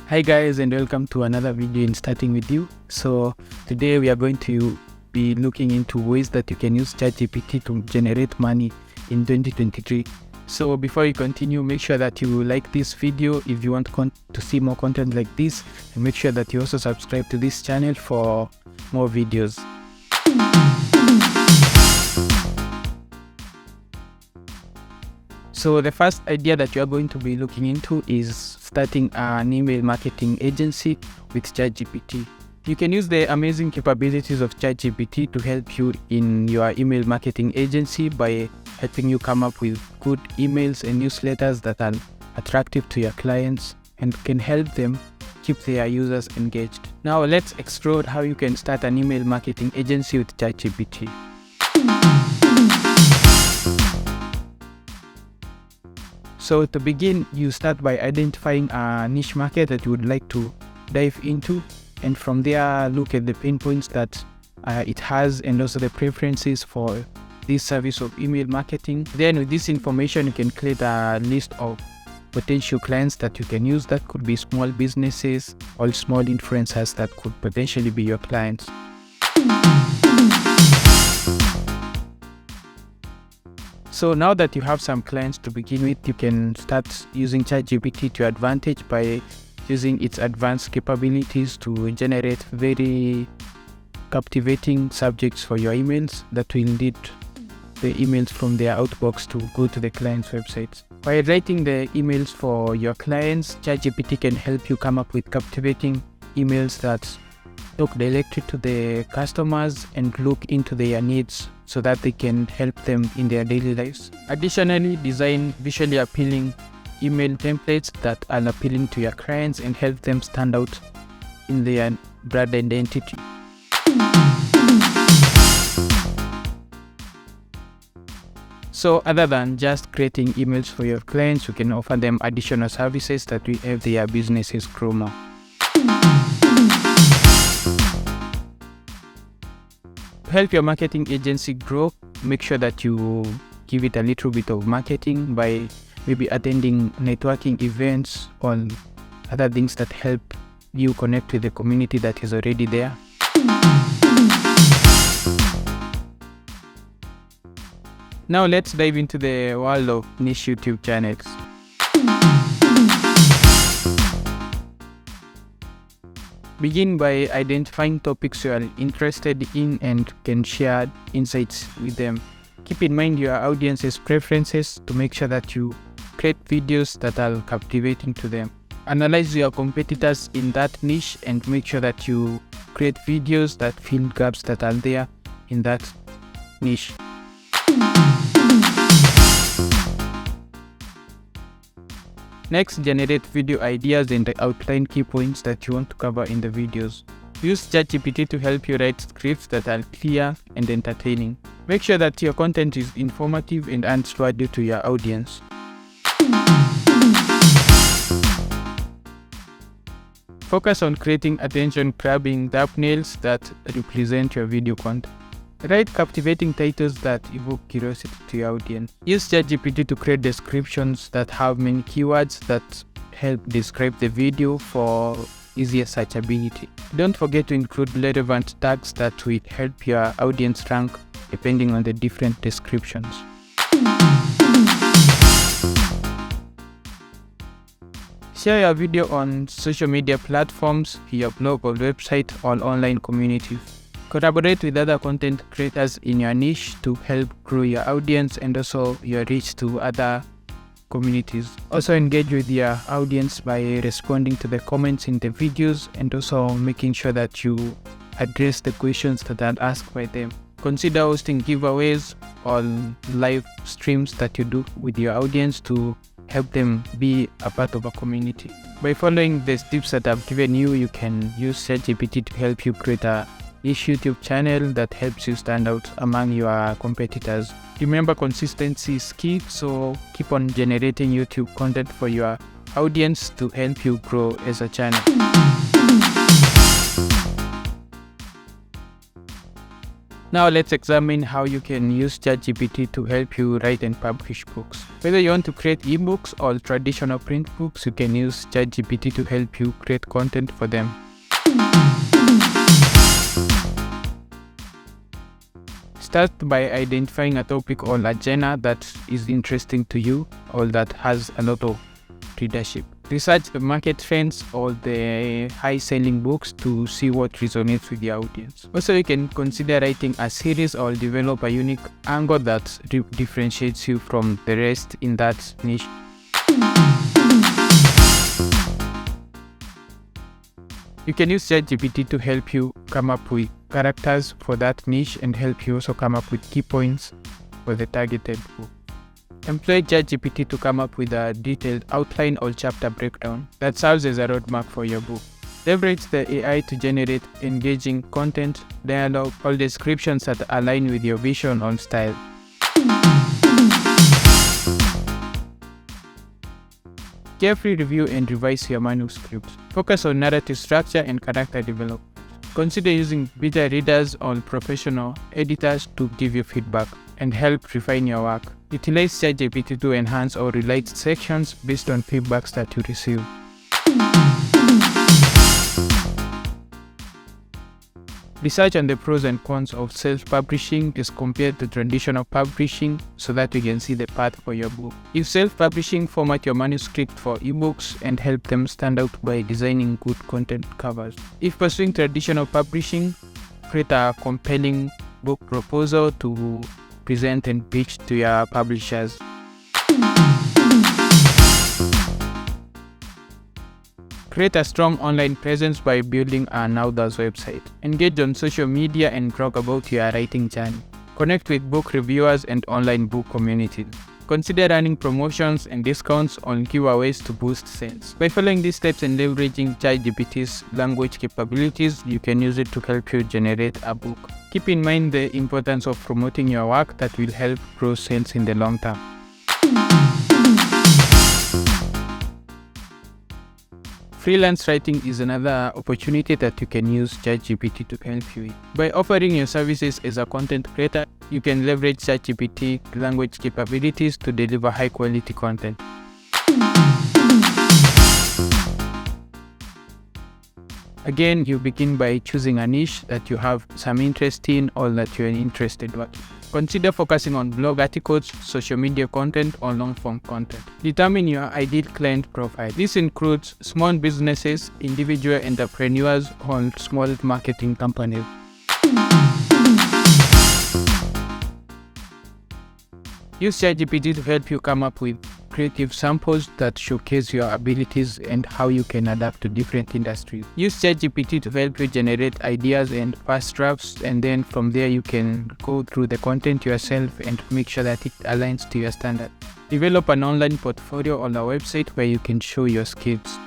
Hi guys, and welcome to another video in Starting With You. So today we are going to be looking into ways that you can use ChatGPT to generate money in 2023. So before you continue, make sure that you like this video if you want to see more content like this, and make sure that you also subscribe to this channel for more videos. So the first idea that you are going to be looking into is starting an email marketing agency with ChatGPT. You can use the amazing capabilities of ChatGPT to help you in your email marketing agency by helping you come up with good emails and newsletters that are attractive to your clients and can help them keep their users engaged. Now let's explore how you can start an email marketing agency with ChatGPT. So to begin, you start by identifying a niche market that you would like to dive into, and from there look at the pain points that it has and also the preferences for this service of email marketing. Then with this information, you can create a list of potential clients that you can use. That could be small businesses or small influencers that could potentially be your clients. So now that you have some clients to begin with, you can start using ChatGPT to your advantage by using its advanced capabilities to generate very captivating subjects for your emails that will lead the emails from their outbox to go to the client's websites. By writing the emails for your clients, ChatGPT can help you come up with captivating emails that talk directly to the customers and look into their needs so that they can help them in their daily lives. Additionally, design visually appealing email templates that are appealing to your clients and help them stand out in their brand identity. So other than just creating emails for your clients, you can offer them additional services that will help their businesses grow more. To help your marketing agency grow, make sure that you give it a little bit of marketing by maybe attending networking events or other things that help you connect with the community that is already there. Now let's dive into the world of niche YouTube channels. Begin by identifying topics you are interested in and can share insights with them. Keep in mind your audience's preferences to make sure that you create videos that are captivating to them. Analyze your competitors in that niche and make sure that you create videos that fill gaps that are there in that niche. Next, generate video ideas and outline key points that you want to cover in the videos. Use ChatGPT to help you write scripts that are clear and entertaining. Make sure that your content is informative and adds value to your audience. Focus on creating attention-grabbing thumbnails that represent your video content. Write captivating titles that evoke curiosity to your audience. Use ChatGPT to create descriptions that have many keywords that help describe the video for easier searchability. Don't forget to include relevant tags that will help your audience rank depending on the different descriptions. Share your video on social media platforms, your blog or website, or online communities. Collaborate with other content creators in your niche to help grow your audience and also your reach to other communities. Also engage with your audience by responding to the comments in the videos and also making sure that you address the questions that are asked by them. Consider hosting giveaways or live streams that you do with your audience to help them be a part of a community. By following the tips that I've given you, you can use ChatGPT to help you create a niche YouTube channel that helps you stand out among your competitors. Remember, consistency is key, so keep on generating YouTube content for your audience to help you grow as a channel. Now let's examine how you can use ChatGPT to help you write and publish books. Whether you want to create ebooks or traditional print books, you can use ChatGPT to help you create content for them. Start by identifying a topic or a genre that is interesting to you or that has a lot of readership. Research the market trends or the high-selling books to see what resonates with your audience. Also, you can consider writing a series or develop a unique angle that differentiates you from the rest in that niche. You can use ChatGPT to help you come up with characters for that niche and help you also come up with key points for the targeted book. Employ ChatGPT to come up with a detailed outline or chapter breakdown that serves as a roadmap for your book. Leverage the AI to generate engaging content, dialogue, or descriptions that align with your vision or style. Carefully review and revise your manuscript. Focus on narrative structure and character development. Consider using beta readers or professional editors to give you feedback and help refine your work. Utilize ChatGPT to enhance or rewrite sections based on feedbacks that you receive. Research on the pros and cons of self-publishing as compared to traditional publishing so that you can see the path for your book. If self-publishing, format your manuscript for ebooks and help them stand out by designing good content covers. If pursuing traditional publishing, create a compelling book proposal to present and pitch to your publishers. Create a strong online presence by building an author's website. Engage on social media and blog about your writing journey. Connect with book reviewers and online book communities. Consider running promotions and discounts on giveaways to boost sales. By following these steps and leveraging ChatGPT's language capabilities, you can use it to help you generate a book. Keep in mind the importance of promoting your work that will help grow sales in the long term. Freelance writing is another opportunity that you can use ChatGPT to help you with. By offering your services as a content creator, you can leverage ChatGPT language capabilities to deliver high-quality content. Again, you begin by choosing a niche that you have some interest in or that you're interested in. Consider focusing on blog articles, social media content, or long-form content. Determine your ideal client profile. This includes small businesses, individual entrepreneurs, or small marketing companies. Use ChatGPT to help you come up with creative samples that showcase your abilities and how you can adapt to different industries. Use ChatGPT to help you generate ideas and first drafts, and then from there you can go through the content yourself and make sure that it aligns to your standard. Develop an online portfolio on a website where you can show your skills.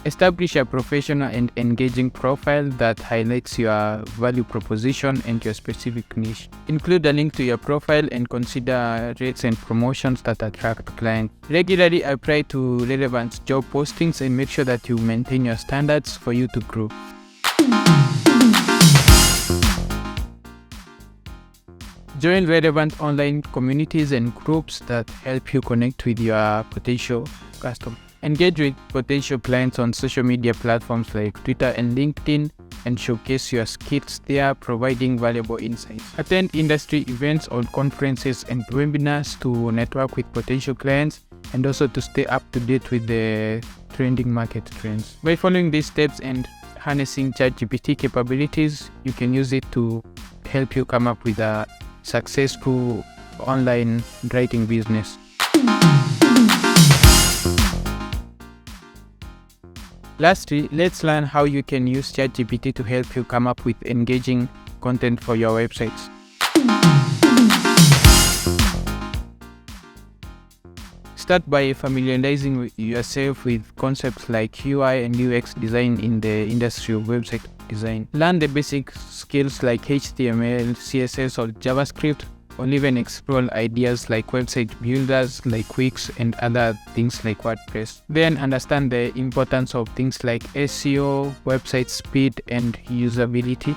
Establish a professional and engaging profile that highlights your value proposition and your specific niche. Include a link to your profile and consider rates and promotions that attract clients. Regularly apply to relevant job postings and make sure that you maintain your standards for you to grow. Join relevant online communities and groups that help you connect with your potential customers. Engage with potential clients on social media platforms like Twitter and LinkedIn and showcase your skills there, providing valuable insights. Attend industry events or conferences and webinars to network with potential clients and also to stay up to date with the trending market trends. By following these steps and harnessing ChatGPT capabilities, you can use it to help you come up with a successful online writing business. Lastly, let's learn how you can use ChatGPT to help you come up with engaging content for your websites. Start by familiarizing yourself with concepts like UI and UX design in the industry of website design. Learn the basic skills like HTML, CSS, or JavaScript or even explore ideas like website builders like Wix and other things like WordPress. Then understand the importance of things like SEO, website speed, and usability.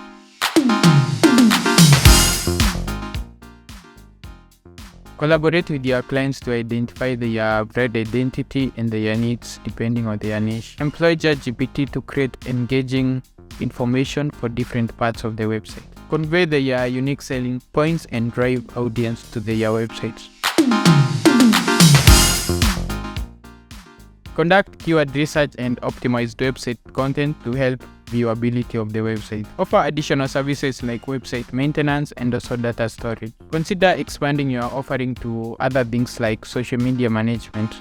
Collaborate with your clients to identify their brand identity and their needs depending on their niche. Employ ChatGPT to create engaging information for different parts of the website. Convey their unique selling points and drive audience to their websites. Conduct keyword research and optimized website content to help viewability of the website. Offer additional services like website maintenance and also data storage. Consider expanding your offering to other things like social media management.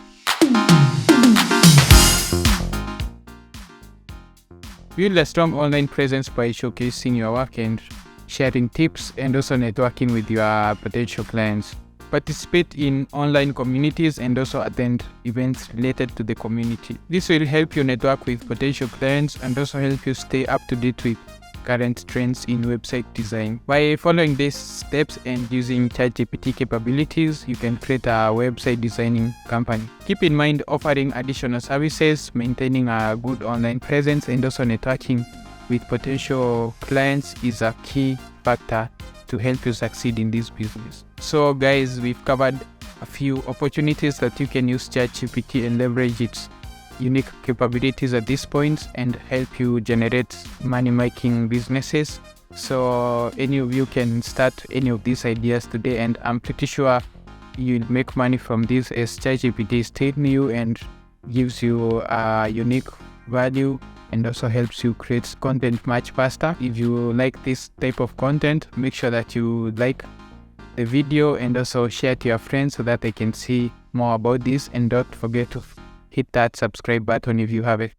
Build a strong online presence by showcasing your work and sharing tips and also networking with your potential clients. Participate in online communities and also attend events related to the community. This will help you network with potential clients and also help you stay up to date with current trends in website design. By following these steps and using ChatGPT capabilities, you can create a website designing company. Keep in mind, offering additional services, maintaining a good online presence, and also networking with potential clients is a key factor to help you succeed in this business. So guys, we've covered a few opportunities that you can use ChatGPT and leverage its unique capabilities at this point and help you generate money-making businesses. So any of you can start any of these ideas today, and I'm pretty sure you'll make money from this, as ChatGPT is still new and gives you a unique value and also helps you create content much faster. If you like this type of content, make sure that you like the video and also share to your friends so that they can see more about this, and don't forget to hit that subscribe button if you have it.